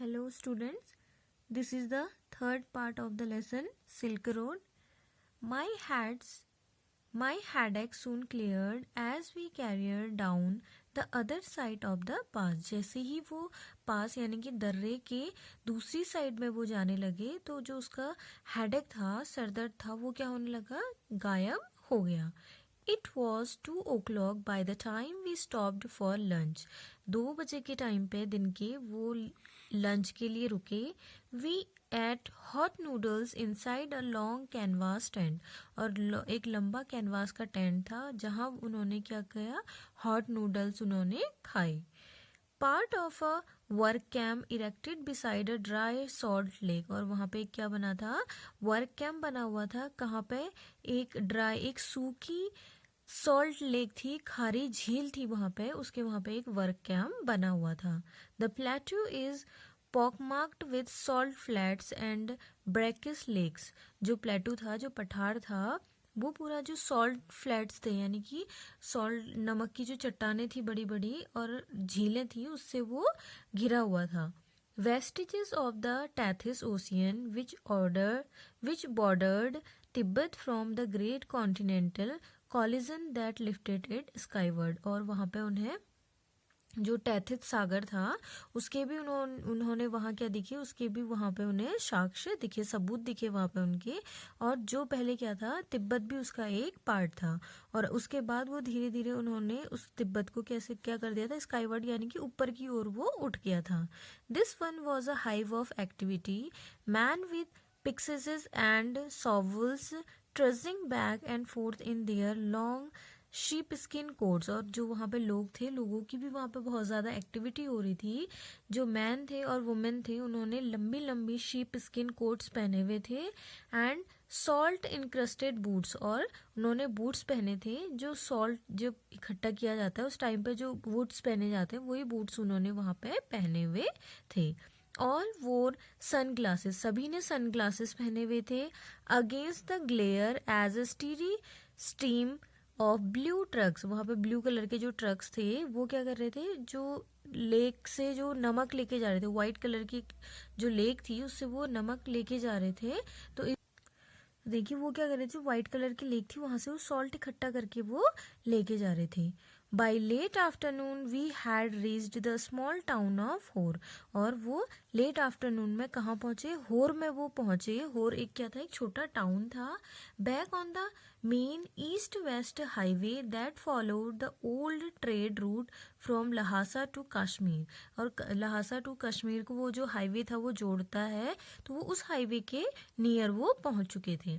Hello students, this is the third part of the lesson Silk Road. My headache soon cleared as we carried down the other side of the pass. जैसे ही वो पास यानी कि दर्रे के दूसरी side में वो जाने लगे तो जो उसका हेडेक था, सरदर्द था, वो क्या होने लगा, गायब हो गया. It was 2 o'clock by the time we stopped for lunch. 2 बजे के टाइम पे दिन के वो लंच के लिए रुके. We ate hot noodles inside a long canvas tent. और एक लंबा कैनवास का टेंट था जहाँ उन्होंने क्या किया, हॉट नूडल्स उन्होंने खाए. Part of a work camp erected beside a dry salt lake. और वहाँ पे क्या बना था, वर्क कैम्प बना हुआ था. कहाँ पे, एक सूखी सॉल्ट लेक थी, खारी झील थी वहाँ पे, उसके वहाँ पे एक वर्क कैम्प बना हुआ था. The plateau is pockmarked with salt flats and brackish lakes. जो प्लेटू था, जो पठार था, वो पूरा जो सॉल्ट फ्लैट्स थे यानी कि सॉल्ट नमक की जो चट्टानें थी बड़ी बड़ी और झीलें थी, उससे वो घिरा हुआ था. Vestiges of the Tethys Ocean which bordered Tibet from the great continental collision that lifted it skyward. और वहाँ पे उन्हें जो टैथिस सागर था उसके भी उन्होंने वहाँ क्या दिखे, उसके भी वहाँ पे उन्हें साक्ष्य दिखे, सबूत दिखे वहाँ पे उनके. और जो पहले क्या था, तिब्बत भी उसका एक पार्ट था. और उसके बाद वो धीरे धीरे उन्होंने उस तिब्बत को कैसे क्या कर दिया था, स्काईवर्ड यानी कि ऊपर की ओर वो उठ गया था. This one was a hive of activity, men with picks and shovels trudging back and forth in their long sheepskin coats. और जो वहाँ पे लोग थे, लोगों की भी वहाँ पे बहुत ज़्यादा एक्टिविटी हो रही थी. जो मैन थे और वुमेन थे, उन्होंने लंबी लंबी शीप स्किन कोट्स पहने हुए थे एंड सॉल्ट इनक्रस्टेड बूट्स. और उन्होंने बूट्स पहने थे, जो सॉल्ट जब इकट्ठा किया जाता है उस टाइम पे जो बूट्स पहने जाते हैं वही बूट्स उन्होंने वहाँ पे पहने हुए थे. ऑल वोर सन ग्लासेस, सभी ने सन ग्लासेस पहने हुए थे. Against the glare as a steady stream of blue trucks, वहाँ पे ब्लू कलर के जो ट्रक्स थे वो क्या कर रहे थे, जो लेक से जो नमक लेके जा रहे थे, वाइट कलर की जो लेक थी उससे वो नमक लेके जा रहे थे. तो देखिए वो क्या कर रहे थे, जो वाइट कलर की लेक थी वहाँ से वो सॉल्ट इकट्ठा करके वो लेके जा रहे थे. By late afternoon we had reached the small town of Hor. और वो लेट आफ्टरनून में कहाँ पहुँचे, होर में वो पहुँचे. होर एक क्या था, एक छोटा टाउन था. Back on the main east west highway that followed the old trade route from Lhasa to Kashmir. और लहासा टू कश्मीर को वो जो हाईवे था वो जोड़ता है, तो वो उस हाईवे के नियर वो पहुंच चुके थे.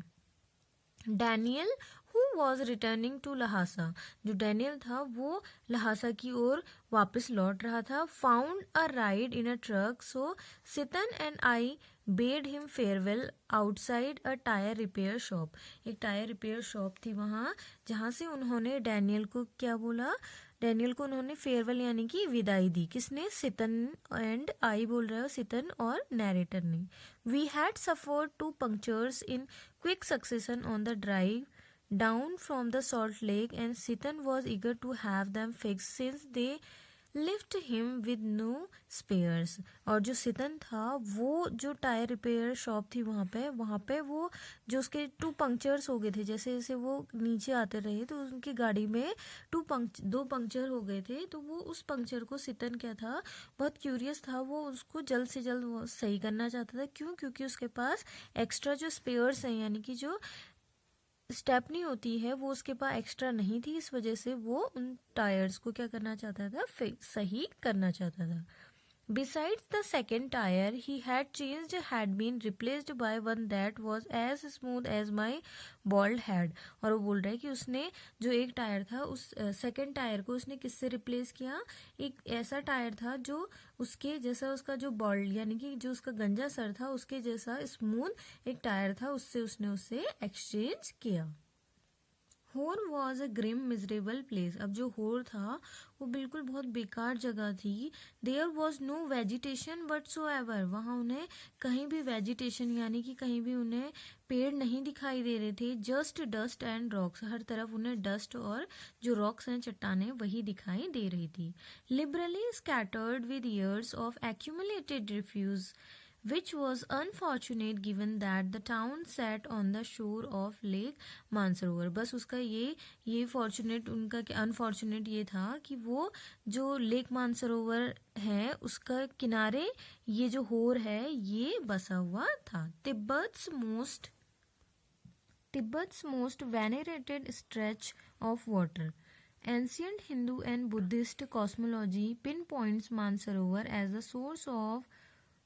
Daniel who was returning to Lhasa, जो डैनियल था वो लहासा की ओर वापस लौट रहा था. Found a ride in a truck, so Sitan and I bade him farewell outside a tyre repair shop. एक टायर रिपेयर शॉप थी वहाँ, जहाँ से उन्होंने डैनियल को क्या बोला, डैनियल को उन्होंने फेयरवेल यानी कि विदाई दी. किसने, सितन एंड आई बोल रहे हो, सितन और नैरेटर ने. We had suffered 2 punctures in quick succession on the drive down from the salt lake and Sitan was eager to have them fixed since they left him with no spares. और जो सितन था वो जो tyre repair shop थी वहाँ पे वो जो उसके 2 पंक्चर्स हो गए थे, जैसे जैसे वो नीचे आते रहे तो उनकी गाड़ी में 2 पंक्चर हो गए थे. तो वो उस पंक्चर को सितन क्या था, बहुत क्यूरियस था, वो उसको जल्द से जल्द वो सही करना चाहता था. क्यों, क्योंकि उसके पास एक्स्ट्रा जो स्पेयर्स हैं यानी कि जो स्टेपनी होती है वो उसके पास एक्स्ट्रा नहीं थी. इस वजह से वो उन टायर्स को क्या करना चाहता था, सही करना चाहता था. Besides the second tire he had changed had been replaced by one that was as smooth as my bald head. और वो बोल रहा है कि उसने जो एक टायर था उस सेकंड टायर को उसने किससे रिप्लेस किया, एक ऐसा टायर था जो उसके जैसा, उसका जो बॉल्ड यानी कि जो उसका गंजा सर था उसके जैसा स्मूथ एक टायर था, उससे उसने उससे एक्सचेंज किया. Hor was a grim miserable place. अब जो होर था वो बिल्कुल बहुत बेकार जगह थी। There was no vegetation whatsoever, वहाँ उन्हें कहीं भी वेजिटेशन यानी कि कहीं भी उन्हें पेड़ नहीं दिखाई दे रहे थे। जस्ट डस्ट एंड रॉक्स, हर तरफ उन्हें डस्ट और जो रॉक्स हैं चट्टानें वही दिखाई दे रही थी। Liberally scattered with years of accumulated refuse which was unfortunate given that the town sat on the shore of Lake Mansarovar. बस उसका ये फॉर्चुनेट उनका अनफॉर्चुनेट ये था कि वो जो लेक मानसरोवर है उसका किनारे ये जो होर है ये बसा हुआ था। तिब्बत's most venerated stretch of water. Ancient Hindu and Buddhist cosmology pinpoints Mansarovar as the source of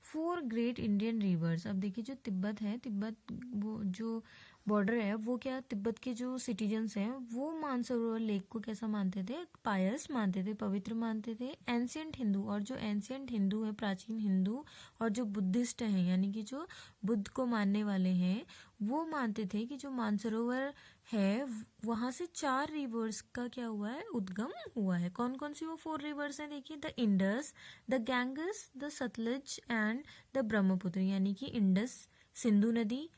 4 great Indian rivers। अब देखिए जो तिब्बत है, तिब्बत वो जो बॉर्डर है वो क्या, तिब्बत के जो सिटीजन्स हैं वो मानसरोवर लेक को कैसा मानते थे, पायस मानते थे, पवित्र मानते थे। एंशियंट हिंदू, और जो एंशियंट हिंदू है, प्राचीन हिंदू, और जो बुद्धिस्ट हैं यानी कि जो बुद्ध को मानने वाले हैं, वो मानते थे कि जो मानसरोवर है वहां से 4 रिवर्स का क्या हुआ है, उद्गम हुआ है। कौन कौन सी वो 4 रिवर्स हैं देखिए, the Indus, the Ganges, the Sutlej and the Brahmaputra. यानी कि इंडस सिंधु नदी,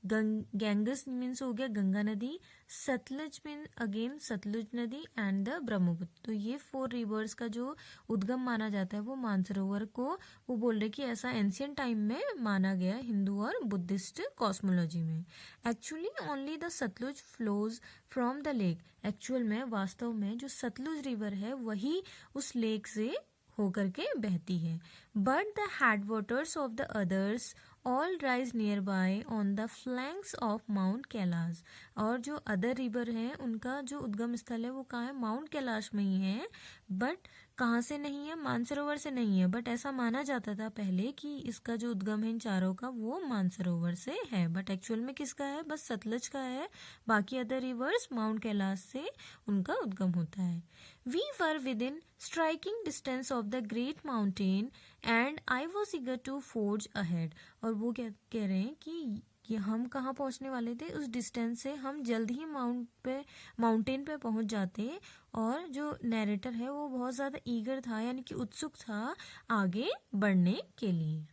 गैंगस मीन्स हो गया गंगा नदी, सतलज मीन अगेन सतलुज नदी एंड द ब्रह्मपुत्र। तो ये 4 रिवर्स का जो उद्गम माना जाता है वो मानसरोवर को वो बोल रहे कि ऐसा एंशियंट टाइम में माना गया हिंदू और बुद्धिस्ट कॉस्मोलॉजी में। Actually only the Sutlej flows from the lake. Actual में वास्तव में जो सतलुज रिवर है वही उस लेक से होकर के बहती है। But the headwaters of the others all rise nearby on the flanks of Mount Kailash. और जो अदर रिवर हैं उनका जो उद्गम स्थल है वो कहाँ है, माउंट कैलाश में ही है। बट कहाँ से नहीं है, मानसरोवर से नहीं है। बट ऐसा माना जाता था पहले कि इसका जो उद्गम है इन चारों का वो मानसरोवर से है, बट एक्चुअल में किसका है, बस सतलज का है। बाकी अदर रिवर्स माउंट कैलाश से उनका उद्गम होता है। We were within striking distance of the great mountain and I was eager to forge ahead. और वो क्या कह रहे हैं कि हम कहाँ पहुँचने वाले थे, उस डिस्टेंस से हम जल्द ही माउंटेन पे पहुँच जाते। और जो नैरेटर है वो बहुत ज़्यादा ईगर था यानी कि उत्सुक था आगे बढ़ने के लिए।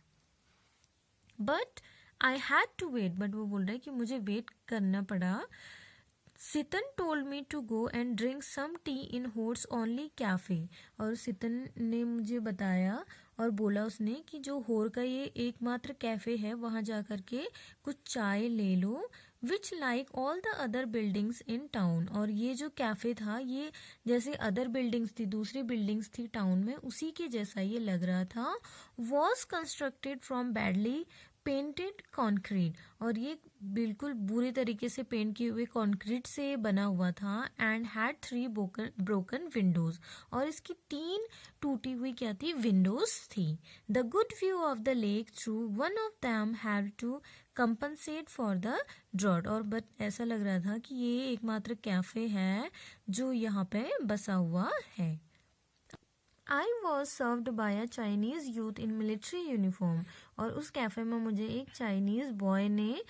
But I had to wait, but वो बोल रहे हैं कि मुझे वेट करना पड़ा। Sitan told me to go and drink some tea in Hor's only cafe. और सितन ने मुझे बताया और बोला उसने कि जो होर का ये एकमात्र कैफे है वहाँ जा कर के कुछ चाय ले लो। Which like all the other buildings in town. और ये जो कैफे था ये जैसे अदर बिल्डिंग्स थी, दूसरी बिल्डिंग्स थी टाउन में, उसी के जैसा ये लग रहा था। Was constructed from badly painted concrete. और ये बिल्कुल बुरे तरीके से पेंट किए हुए कॉन्क्रीट से बना हुआ था। And had 3 broken windows. और इसकी 3 टूटी हुई क्या थी, विंडोज थी। The good view of the lake through one of them had to compensate for the draught. और बट ऐसा लग रहा था कि ये एकमात्र कैफे है जो यहाँ पे बसा हुआ है। I was served by a Chinese youth in military uniform। और उस कैफे में मुझे एक चाइनीज बॉय ने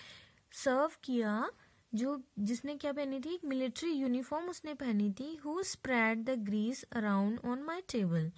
सर्व किया जिसने क्या पहनी थी, एक मिलिट्री यूनिफॉर्म उसने पहनी थी। Who spread the grease around on my table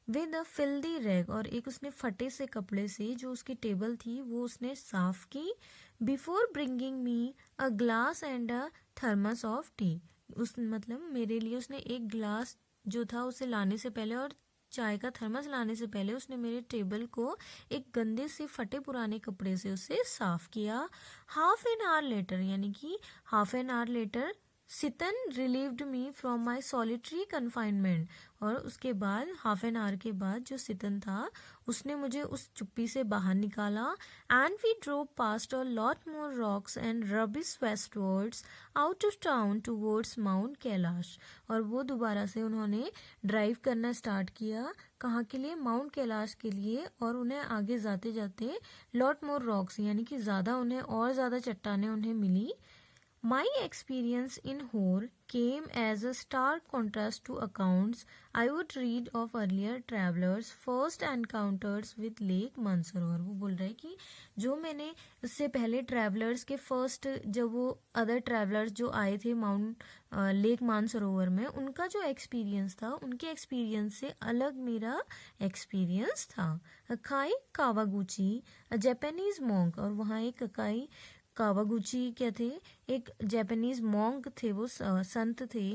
with a filthy rag. और एक उसने फटे से कपड़े से जो उसकी टेबल थी वो उसने साफ की। Before bringing me a glass and a thermos of T. उस मतलब मेरे लिए उसने एक ग्लास जो था उसे लाने से पहले और चाय का थर्मस लाने से पहले उसने मेरे टेबल को एक गंदे से फटे पुराने कपड़े से उसे साफ किया। हाफ एन आवर लेटर यानी कि half an hour later Sitan relieved me from my solitary confinement. और उसके बाद हाफ एन आवर के बाद जो सितन था उसने मुझे उस चुप्पी से बाहर निकाला। And we drove past a lot more rocks and rubbish westwards out of town towards Mount Kailash. और वो दोबारा से उन्होंने ड्राइव करना स्टार्ट किया, कहाँ के लिए, माउंट कैलाश के लिए। और उन्हें आगे जाते जाते लॉट मोर रॉक्स यानी कि ज़्यादा उन्हें और ज़्यादा चट्टानें उन्हें मिली My experience in Hor came as a stark contrast to accounts I would read of earlier travelers' first encounters with Lake Mansarovar। वो बोल रहा है कि जो मैंने इससे पहले ट्रैवलर्स के फर्स्ट, जब वो अदर ट्रैवलर्स जो आए थे माउंट लेक मानसरोवर में, उनका जो एक्सपीरियंस था, उनके एक्सपीरियंस से अलग मेरा एक्सपीरियंस था। Acai Kawaguchi a Japanese monk, और वहाँ एक अकाई कावागुची क्या थे, एक जापानीज मॉन्क थे, वो संत थे,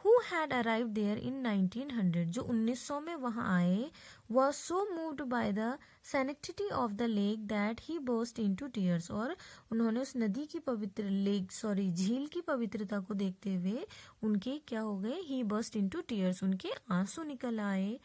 who had arrive there in 1900, जो 1900 में वहाँ आए, was so moved by the sanctity of the lake that he burst into tears, और उन्होंने उस नदी की पवित्र झील की पवित्रता को देखते हुए उनके क्या हो गए, he burst into tears, उनके आंसू निकल आए।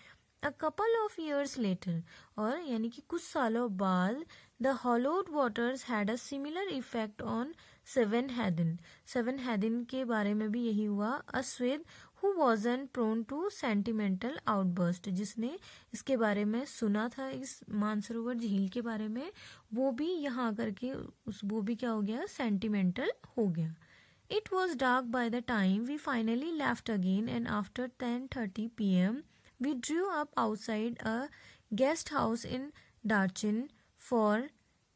A couple of years later, और यानी कि कुछ सालों बाद, the hollowed waters had a similar effect on Seven Haddon। Sven Hedin के बारे में भी यही हुआ। A Swede who wasn't prone to sentimental outburst, जिसने इसके बारे में सुना था, इस मानसरोवर झील के बारे में, वो भी यहाँ आकर के वो भी क्या हो गया, सेंटिमेंटल हो गया। It was dark by the time we finally left again, and after 10:30 p.m. we drew up outside a guest house in Darchin for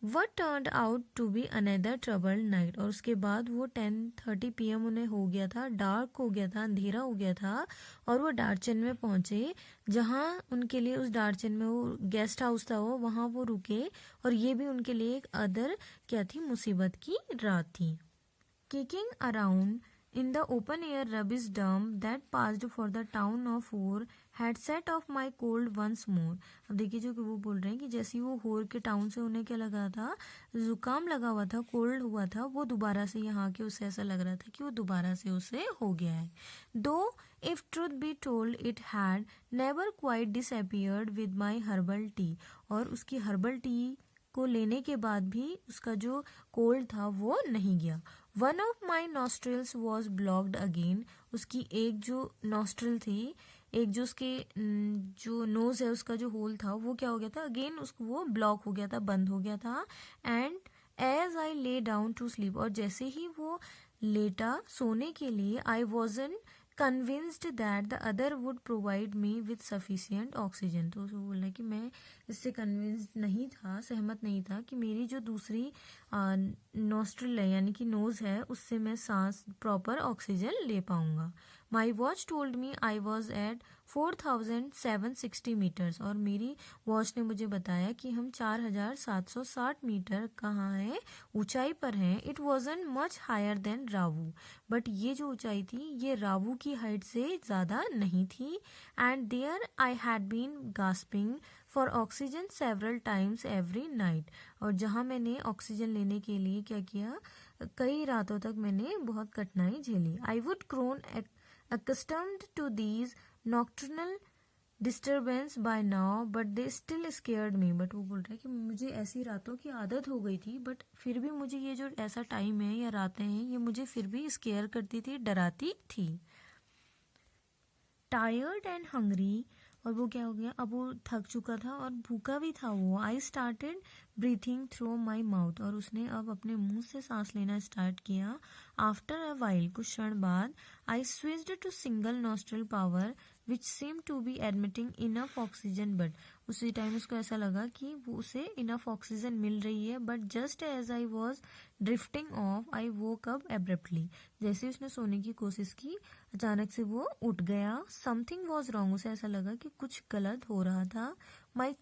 what turned out to be another troubled night। और उसके बाद वो 10:30 PM उन्हें हो गया था, dark हो गया था, अंधेरा हो गया था, और वो डार्चन में पहुंचे, जहाँ उनके लिए उस डार्चन में वो गेस्ट हाउस था, वो वहाँ वो रुके, और ये भी उनके लिए एक अदर क्या थी, मुसीबत की रात थी। Kicking around in the open air rubbish dump that passed for the town of Hor had set off my cold once more। अब देखिए जो कि वो बोल रहे हैं कि जैसे ही वो होर के टाउन से उन्हें क्या लगा था, जुकाम लगा हुआ था, कोल्ड हुआ था, वो दोबारा से यहाँ के उसे ऐसा लग रहा था कि वो दोबारा से उसे हो गया है। दो if truth be told it had never quite disappeared with my herbal tea, और उसकी हर्बल टी को लेने के बाद भी उसका जो कोल्ड था वो नहीं गया। One of my nostrils was blocked again, उसकी एक जो नॉस्ट्रिल थी, एक जो उसके जो नोज है उसका जो होल था, वो क्या हो गया था, अगेन उसको वो ब्लॉक हो गया था, बंद हो गया था। And as I lay down to sleep, और जैसे ही वो लेटा सोने के लिए, I wasn't convinced that the other would provide me with sufficient oxygen. तो उसको बोल रहा है कि मैं इससे कन्विंस्ड नहीं था, सहमत नहीं था कि मेरी जो दूसरी नोस्ट्रिल है यानी कि नोज है, उससे मैं सांस प्रॉपर ऑक्सीजन ले पाऊंगा। My watch told me I was at 4760 metres, और मेरी वॉच ने मुझे बताया कि हम 4760 मीटर कहाँ है, ऊंचाई पर हैं। It wasn't much higher than Ravu, but ये जो ऊंचाई थी ये रावू की हाइट से ज़्यादा नहीं थी। And there I had been gasping for oxygen several times every night, और जहाँ मैंने ऑक्सीजन लेने के लिए क्या किया, कई रातों तक मैंने बहुत कठिनाई झेली। I would grown accustomed to these nocturnal disturbance by now but they still scared me। But वो बोल रहा है कि मुझे ऐसी रातों की आदत हो गई थी, बट फिर भी मुझे ये जो ऐसा टाइम है या रातें हैं, ये मुझे फिर भी स्केयर करती थी, डराती थी। टायर्ड एंड हंग्री, और वो क्या हो गया, अब वो थक चुका था और भूखा भी था वो। I started breathing through my mouth, और उसने अब अपने मुंह से सांस लेना स्टार्ट किया। आफ्टर अ वाइल, कुछ क्षण बाद, I switched to single nostril power which seem to be admitting enough oxygen, but उसी टाइम उसको ऐसा लगा कि वो उसे इनफ ऑक्सीजन मिल रही है। But just as I was drifting off I woke up abruptly, जैसे उसने सोने की कोशिश की, अचानक से वो उठ गया। समथिंग वॉज रॉन्ग, उसे ऐसा लगा कि कुछ गलत हो रहा था। My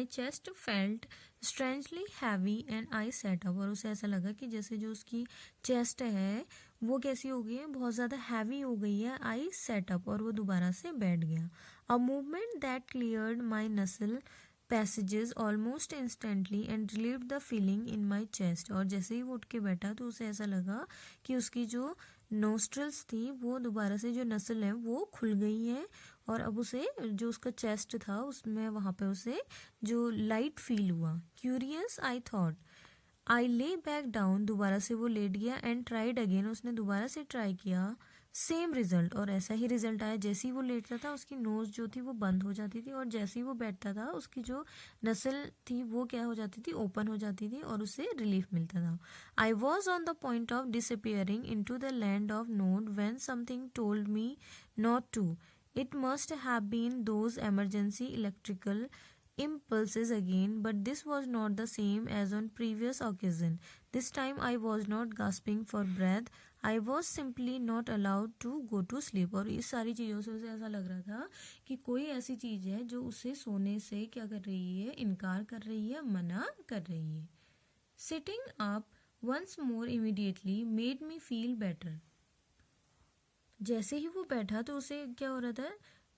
chest felt strangely heavy and I set up, और उसे ऐसा लगा कि जैसे जो उसकी चेस्ट है वो कैसी हो गई है, बहुत ज़्यादा हैवी हो गई है। आई सेट अप, और वो दोबारा से बैठ गया। अ मूवमेंट दैट क्लियर्ड माई नसल passages almost instantly and relieved the feeling in my chest, और जैसे ही वो उठ के बैठा तो उसे ऐसा लगा कि उसकी जो नोस्ट्रल्स थी वो दोबारा से जो नसल है वो खुल गई है, और अब उसे जो उसका चेस्ट था उसमें वहाँ पे उसे जो लाइट फील हुआ। क्यूरियस आई थॉट, आई ले बैक डाउन, दोबारा से वो लेट गया। एंड ट्राइड अगेन, उसने दोबारा से ट्राई किया। सेम रिजल्ट, और ऐसा ही रिजल्ट आया। जैसे ही वो लेटता था उसकी नोज जो थी वो बंद हो जाती थी, और जैसे ही वो बैठता था उसकी जो नसल थी वो क्या हो जाती थी, ओपन हो जाती थी, और उससे रिलीफ मिलता था। I was on the point of disappearing into the land of nod when something told me not to. It must have been those emergency electrical impulses again, but this was not the same as on previous occasion. This time I was not gasping for breath. I was simply not allowed to go to sleep. और इस सारी चीज़ों से उसे ऐसा लग रहा था कि कोई ऐसी चीज़ है जो उसे सोने से क्या कर रही है, इनकार कर रही है, मना कर रही है. Sitting up once more immediately made me feel better. जैसे ही वो बैठा तो उसे क्या हो रहा था,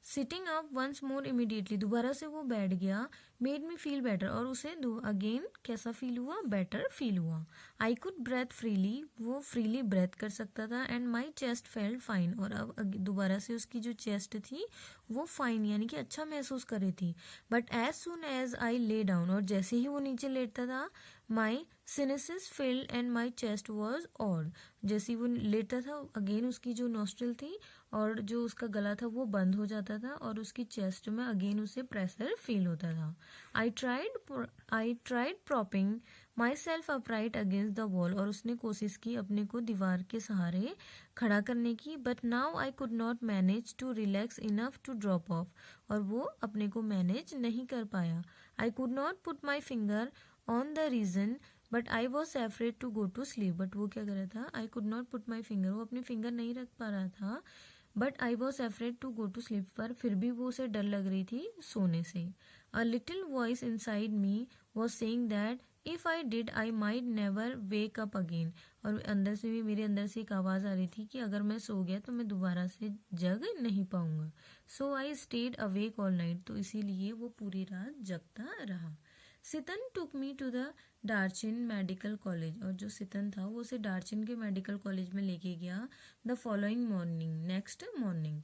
sitting up once more immediately, दोबारा से वो बैठ गया, मेड मी फील बेटर, और उसे अगेन कैसा फील हुआ, बेटर फील हुआ. आई कुड ब्रेथ फ्रीली, वो फ्रीली ब्रेथ कर सकता था. And my chest felt fine, और अब दोबारा से उसकी जो चेस्ट थी वो फाइन यानी कि अच्छा महसूस कर रही थी. But as soon as I lay down, और जैसे ही वो नीचे लेटता था, my sinuses filled and my chest was odd. जैसे ही वो लेटता था अगेन उसकी जो नॉस्ट्रिल थी और जो उसका गला था वो बंद हो जाता था, और उसकी चेस्ट में अगेन उसे प्रेशर फील होता था. I tried propping my self upright against the wall, और उसने कोशिश की अपने को दीवार के सहारे खड़ा करने की. But now I could not manage to relax enough to drop off, और वो अपने को मैनेज नहीं कर पाया. I could not put my finger on the reason but I was afraid to go to sleep. But वो क्या कर रहा था, I could not put my finger, वो अपनी फिंगर नहीं रख पा रहा था. But I was afraid to go to sleep, पर फिर भी वो उसे डर लग रही थी सोने से. A little voice inside me was saying that if I did I might never wake up again. और अंदर से भी, मेरे अंदर से एक आवाज़ आ रही थी कि अगर मैं सो गया तो मैं दोबारा से जग नहीं पाऊंगा. So I stayed awake all night, तो इसीलिए वो पूरी रात जगता रहा. Sitan took me to the Darchen medical college, और जो सितन था वो उसे डार्चिन के मेडिकल कॉलेज में लेके गया. The following morning, next morning.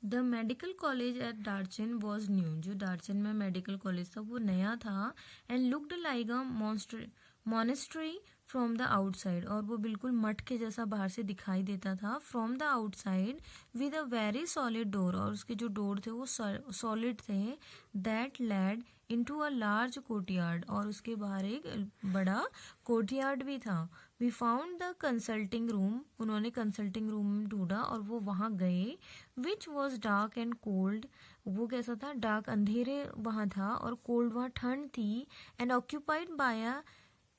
The medical college at Darchen was new, जो डार्चिन में मेडिकल कॉलेज था वो नया था. And looked like a monastery from the outside, और वो बिल्कुल मठ के जैसा बाहर से दिखाई देता था. From the outside with a very solid door, और उसके जो डोर थे वो सॉलिड थे. That led into a large courtyard, और उसके बाहर एक बड़ा कोर्टयार्ड भी था. We found the consulting room, उन्होंने कंसल्टिंग रूम ढूंढा और वो वहाँ गए. Which was dark and cold, वो कैसा था, डार्क अंधेरे वहाँ था, और कोल्ड वहाँ ठंड थी. And occupied by a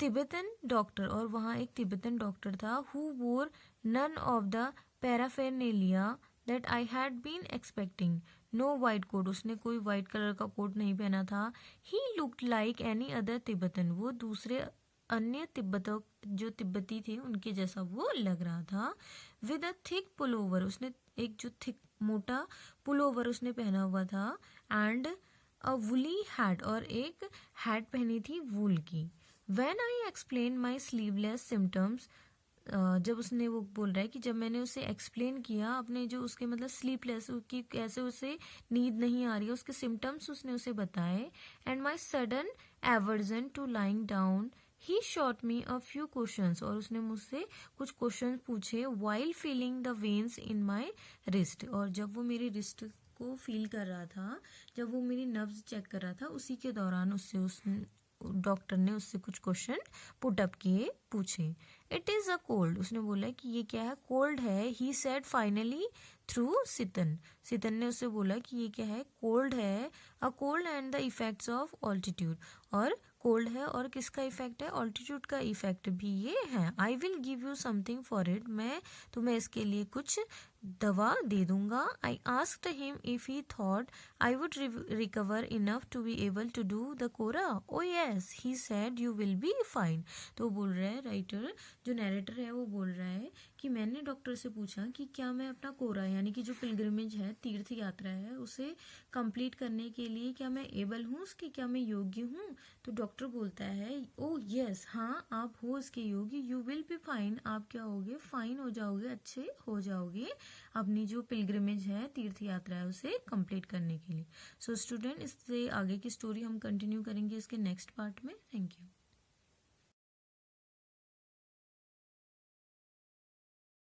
Tibetan doctor, और वहाँ एक तिब्बतन डॉक्टर था. Who wore none of the paraphernalia that I had been expecting. No white coat, उसने कोई वाइट कलर का कोट नहीं पहना था. He looked like any other Tibetan, वो दूसरे अन्य जो तिब्बती थे उनके जैसा वो लग रहा था. विद अ थिक पुलोवर, उसने एक जो थिक मोटा पुलोवर उसने पहना हुआ था. एंड अ वुली हैट, और एक हैट पहनी थी वूल की. When I explained my sleepless symptoms, जब उसने वो बोल रहा है कि जब मैंने उसे एक्सप्लेन किया अपने जो उसके मतलब स्लीपलेस की कैसे उसे नींद नहीं आ रही है, उसके सिम्टम्स उसने उसे बताए. And my sudden aversion to lying down, he shot me a few questions, और उसने मुझसे कुछ क्वेश्चन पूछे. While feeling the veins in my wrist, और जब वो मेरी रिस्ट को फील कर रहा था, जब वो मेरी नर्व्स चेक कर रहा था, उसी के दौरान उससे उस डॉक्टर ने उससे कुछ क्वेश्चन पुटअप किए, पूछे. इट इज अ कोल्ड, उसने बोला कि ये क्या है, कोल्ड है. ही सेड फाइनली थ्रू सितन, सितन ने उससे बोला कि ये क्या है, कोल्ड है. A cold and the effects of altitude, और कोल्ड है और किसका इफेक्ट है, ऑल्टीट्यूड का इफेक्ट भी ये है. I will give you something for it, मैं तुम्हें इसके लिए कुछ दवा दे दूंगा. I asked him if he thought I would recover enough to be able to do the kora. Oh yes, he said you will be fine. तो बोल रहा है राइटर, जो नैरेटर है वो बोल रहा है कि मैंने डॉक्टर से पूछा कि क्या मैं अपना कोरा यानी कि जो पिलग्रिमेज है, तीर्थ यात्रा है, उसे कंप्लीट करने के लिए क्या मैं एबल हूँ उसकी, क्या मैं योग्य हूँ. तो डॉक्टर बोलता है ओ यस, हाँ आप हो इसके योग्य. यू विल बी फाइन, आप क्या होगे, फाइन हो जाओगे, अच्छे हो जाओगे अपनी जो पिलग्रिमेज है, तीर्थ यात्रा है, उसे कंप्लीट करने के लिए. सो स्टूडेंट, इससे आगे की स्टोरी हम कंटिन्यू करेंगे इसके नेक्स्ट पार्ट में. Thank you.